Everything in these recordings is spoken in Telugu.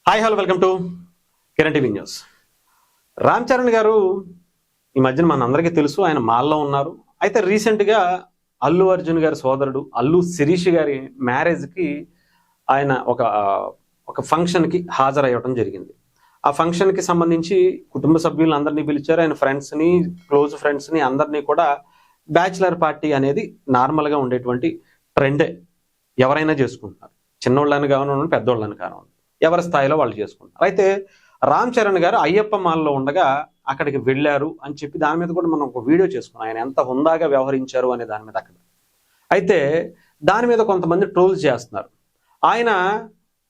Hi hello welcome to Kiran TV news. Ram Charan గారు ఈ మధ్యన మనందరికీ తెలుసు, ఆయన మాల్లో ఉన్నారు. అయితే రీసెంట్గా అల్లు అర్జున్ గారి సోదరుడు అల్లు శిరీష్ గారి మ్యారేజ్కి ఆయన ఒక ఫంక్షన్కి హాజరయ్యడం జరిగింది. ఆ ఫంక్షన్కి సంబంధించి కుటుంబ సభ్యులందరినీ పిలిచారు. ఆయన ఫ్రెండ్స్ని, క్లోజ్ ఫ్రెండ్స్ని అందరినీ కూడా. బ్యాచిలర్ పార్టీ అనేది నార్మల్గా ఉండేటువంటి ట్రెండే, ఎవరైనా చేసుకుంటున్నారు. చిన్నోళ్ళని కానివ్వండి, పెద్దోళ్ళని కానివ్వండి, ఎవరి స్థాయిలో వాళ్ళు చేసుకుంటారు. అయితే రామ్ చరణ్ గారు అయ్యప్ప మాల్లో ఉండగా అక్కడికి వెళ్ళారు అని చెప్పి దాని మీద కూడా మనం ఒక వీడియో చేసుకున్నాం, ఆయన ఎంత హుందాగా వ్యవహరించారు అనే దాని మీద. అక్కడ అయితే దాని మీద కొంతమంది ట్రోల్స్ చేస్తున్నారు. ఆయన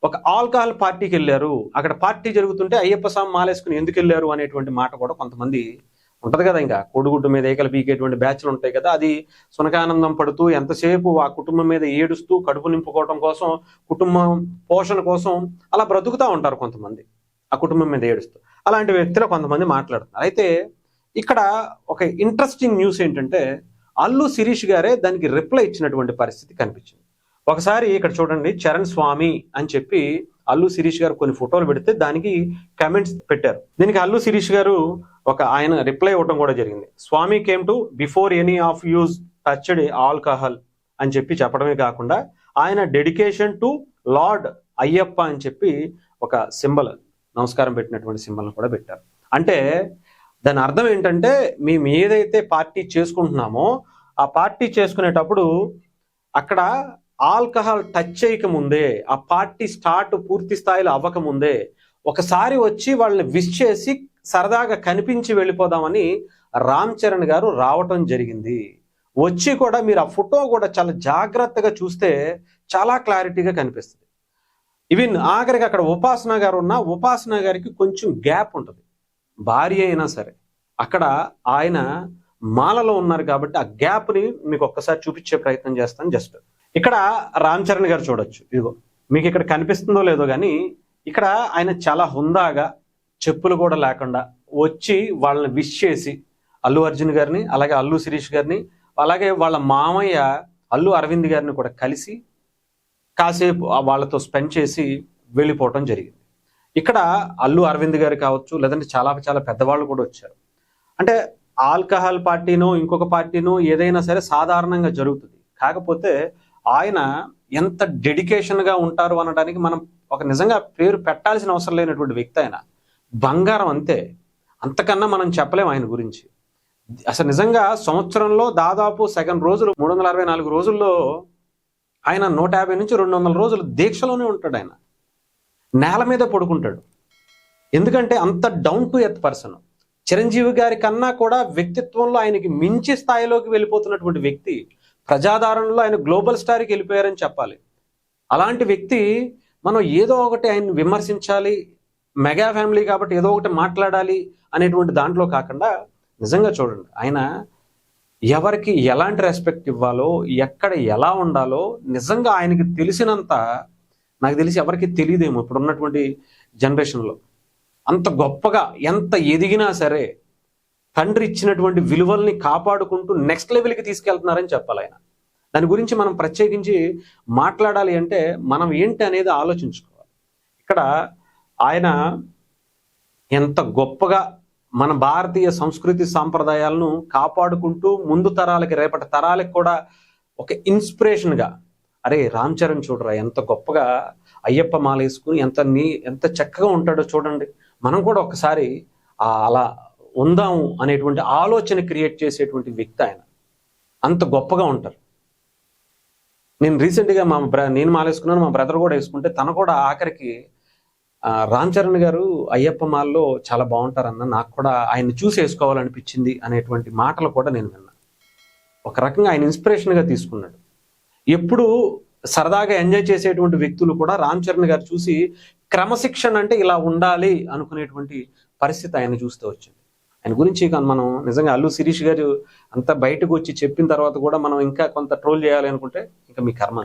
ఒక ఆల్కహాల్ పార్టీకి వెళ్ళారు, అక్కడ పార్టీ జరుగుతుంటే అయ్యప్ప స్వామి మాలేసుకుని ఎందుకు వెళ్ళారు అనేటువంటి మాట కూడా కొంతమంది ఉంటుంది కదా. ఇంకా కోడిగుడ్డు మీద ఏకలు పీకేటువంటి బ్యాచ్లు ఉంటాయి కదా, అది సునకానందం పడుతూ ఎంతసేపు ఆ కుటుంబం మీద ఏడుస్తూ కడుపు నింపుకోవడం కోసం, కుటుంబం పోషణ కోసం అలా బ్రతుకుతూ ఉంటారు కొంతమంది, ఆ కుటుంబం మీద ఏడుస్తూ. అలాంటి వ్యక్తులు కొంతమంది మాట్లాడుతున్నారు. అయితే ఇక్కడ ఒక ఇంట్రెస్టింగ్ న్యూస్ ఏంటంటే అల్లు శిరీష్ గారే దానికి రిప్లై ఇచ్చినటువంటి పరిస్థితి కనిపించింది. ఒకసారి ఇక్కడ చూడండి, చరణ్ స్వామి అని చెప్పి అల్లు శిరీష్ గారు కొన్ని ఫోటోలు పెడితే దానికి కామెంట్స్ పెట్టారు. దీనికి అల్లు శిరీష్ గారు ఆయన రిప్లై ఇవ్వడం కూడా జరిగింది. Swami came to before any of use touched alcohol అని చెప్పి చెప్పడమే కాకుండా ఆయన డెడికేషన్ టు లార్డ్ అయ్యప్ప అని చెప్పి ఒక సింబల్, నమస్కారం పెట్టినటువంటి సింబల్ని కూడా పెట్టారు. అంటే దాని అర్థం ఏంటంటే మేము ఏదైతే పార్టీ చేసుకుంటున్నామో ఆ పార్టీ చేసుకునేటప్పుడు అక్కడ ఆల్కహాల్ టచ్ చేయకముందే, ఆ పార్టీ స్టార్ట్ పూర్తి స్థాయిలో అవ్వకముందే ఒకసారి వచ్చి వాళ్ళని విష్ చేసి సరదాగా కనిపించి వెళ్ళిపోదామని రామ్ చరణ్ గారు రావటం జరిగింది. వచ్చి కూడా మీరు ఆ ఫోటో కూడా చాలా జాగ్రత్తగా చూస్తే చాలా క్లారిటీగా కనిపిస్తుంది. ఈవెన్ ఆఖరికి అక్కడ ఉపాసన గారు ఉన్న ఉపాసన గారికి కొంచెం గ్యాప్ ఉంటుంది, భార్య అయినా సరే. అక్కడ ఆయన మాలలో ఉన్నారు కాబట్టి ఆ గ్యాప్ని మీకు ఒక్కసారి చూపించే ప్రయత్నం చేస్తాను. జస్ట్ ఇక్కడ రామ్ చరణ్ గారు చూడొచ్చు, ఇదిగో మీకు ఇక్కడ కనిపిస్తుందో లేదో కానీ ఇక్కడ ఆయన చాలా హుందాగా చెప్పులు కూడా లేకుండా వచ్చి వాళ్ళని విష్ చేసి అల్లు అర్జున్ గారిని, అలాగే అల్లు శిరీష్ గారిని, అలాగే వాళ్ళ మామయ్య అల్లు అరవింద్ గారిని కూడా కలిసి కాసేపు వాళ్ళతో స్పెండ్ చేసి వెళ్ళిపోవటం జరిగింది. ఇక్కడ అల్లు అరవింద్ గారు కావచ్చు, లేదంటే చాలా చాలా పెద్దవాళ్ళు కూడా వచ్చారు. అంటే ఆల్కహాల్ పార్టీనో ఇంకొక పార్టీనో ఏదైనా సరే సాధారణంగా జరుగుతుంది. కాకపోతే ఆయన ఎంత డెడికేషన్గా ఉంటారు అనడానికి మనం ఒక నిజంగా పేరు పెట్టాల్సిన అవసరం లేనటువంటి వ్యక్తి. ఆయన బంగారం అంతే, అంతకన్నా మనం చెప్పలేం ఆయన గురించి. అసలు నిజంగా సంవత్సరంలో దాదాపు సగం రోజులు, 364 రోజుల్లో ఆయన 150 నుంచి 200 రోజులు దీక్షలోనే ఉంటాడు. ఆయన నేల మీద పడుకుంటాడు. ఎందుకంటే అంత down to earth person. Chiranjeevi గారి కన్నా కూడా వ్యక్తిత్వంలో ఆయనకి మించి స్థాయిలోకి వెళ్ళిపోతున్నటువంటి వ్యక్తి. ప్రజాదరణలో ఆయన గ్లోబల్ స్టార్కి వెళ్ళిపోయారని చెప్పాలి. అలాంటి వ్యక్తి మనం ఏదో ఒకటి ఆయన విమర్శించాలి, మెగా ఫ్యామిలీ కాబట్టి ఏదో ఒకటి మాట్లాడాలి అనేటువంటి దాంట్లో కాకుండా నిజంగా చూడండి, ఆయన ఎవరికి ఎలాంటి రెస్పెక్ట్ ఇవ్వాలో, ఎక్కడ ఎలా ఉండాలో నిజంగా ఆయనకి తెలిసినంత నాకు తెలిసి ఎవరికి తెలియదేమో ఇప్పుడున్నటువంటి జనరేషన్లో. అంత గొప్పగా ఎంత ఎదిగినా సరే తండ్రి ఇచ్చినటువంటి విలువల్ని కాపాడుకుంటూ నెక్స్ట్ లెవెల్కి తీసుకెళ్తున్నారని చెప్పాలి ఆయన. దాని గురించి మనం ప్రత్యేకించి మాట్లాడాలి అంటే మనం ఏంటి అనేది ఆలోచించుకోవాలి. ఇక్కడ ఆయన ఎంత గొప్పగా మన భారతీయ సంస్కృతి సాంప్రదాయాలను కాపాడుకుంటూ ముందు తరాలకి, రేపటి తరాలకి కూడా ఒక ఇన్స్పిరేషన్గా, అరే రామ్ చరణ్ చూడరా ఎంత గొప్పగా అయ్యప్ప మాల వేసుకుని ఎంత చక్కగా ఉంటాడో చూడండి, మనం కూడా ఒకసారి అలా ఉందాము అనేటువంటి ఆలోచన క్రియేట్ చేసేటువంటి వ్యక్తి ఆయన. అంత గొప్పగా ఉంటారు. నేను రీసెంట్గా నేను మాలేసుకున్నాను, మా బ్రదర్ కూడా వేసుకుంటే తను కూడా ఆఖరికి రామ్ చరణ్ గారు అయ్యప్ప మాల్లో చాలా బాగుంటారన్న, నాకు కూడా ఆయన్ని చూసి వేసుకోవాలనిపించింది అనేటువంటి మాటలు కూడా నేను విన్నాను. ఒక రకంగా ఆయన ఇన్స్పిరేషన్గా తీసుకున్నాడు. ఎప్పుడు సరదాగా ఎంజాయ్ చేసేటువంటి వ్యక్తులు కూడా రామ్ చరణ్ గారు చూసి క్రమశిక్షణ అంటే ఇలా ఉండాలి అనుకునేటువంటి పరిస్థితి ఆయన చూస్తూ వచ్చింది. ఆయన గురించి మనం నిజంగా అల్లు శిరీష్ గారు అంతా బయటకు వచ్చి చెప్పిన తర్వాత కూడా మనం ఇంకా కొంత ట్రోల్ చేయాలి అనుకుంటే ఇంకా మీ కర్మ.